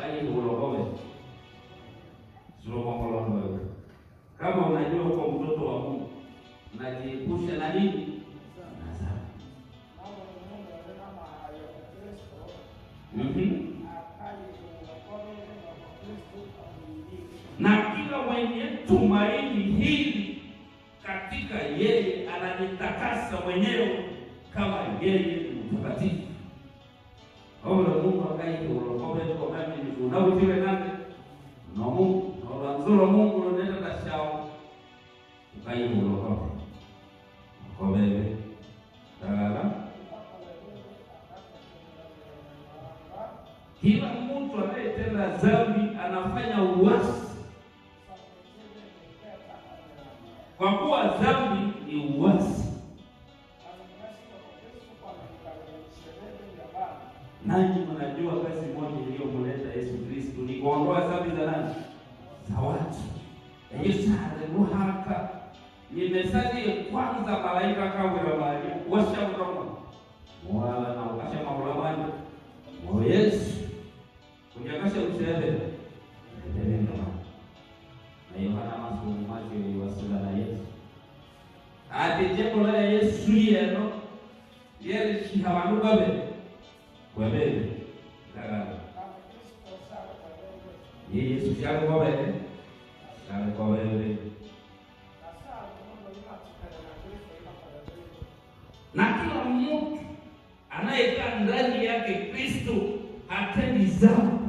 kai ulokowe. Sio kwa wewe. Kama unajua kwa mtoto wa Mungu, unajiepusha na nini? Na dhambi. Na kila mwenye tumaini hili katika yeye anajitakasa mwenyewe kama yeye ni mtakatifu. Mungu akaita ulokowe kwa mimi ni unaotiwe nani? Na Mungu, na ulanzuro Mungu unaenda kashao. Ukaita ulokowe. Kwa wewe. Dagala. Kila mtu anayetenda dhambi anafanya uasi. Kwa kuwa dhambi ni uasi. Nanyi mnajua kazi moja iliyomleta Yesu Kristo ni kuondoa dhambi za nani? Za watu. Yesu aliruhaka. Nimesali kwanza malaika kawe la Maria. Washa mdomo. Wala na ukasha maulamani. O Yesu. Kujakasha mshahede. Na Yohana masomo macho yawasula na Yesu. Ati jeko la Yesu yeno. Yeye shihawandu babe. Kwabele. Dagala. Yesu shale kwabele. Shale kwabele. Na kila mtu anayekaa ndani yake Kristo hatendi dhambi.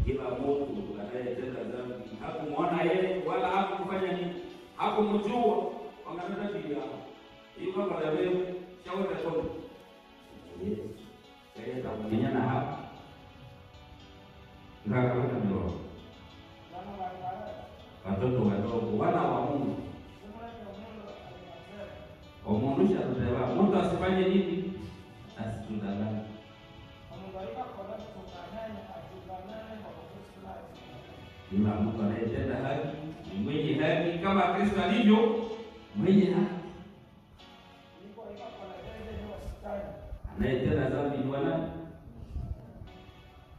Kila mtu anayetenda dhambi hakumwona yeye wala hakufanya nini, hakumjua. Wangataka bila hiyo kama wewe shauri kwa Yes. Saya tahu menyana hapa. Enggak kata ndio. Watoto wadogo wana wa Mungu. Omuntu shatuteba, mtu asifanye nini? Asitudanganye. Kila mtu anayetenda haki ni mwenye haki kama Kristo alivyo mwenye haki. Anayetenda dhambi ni nani?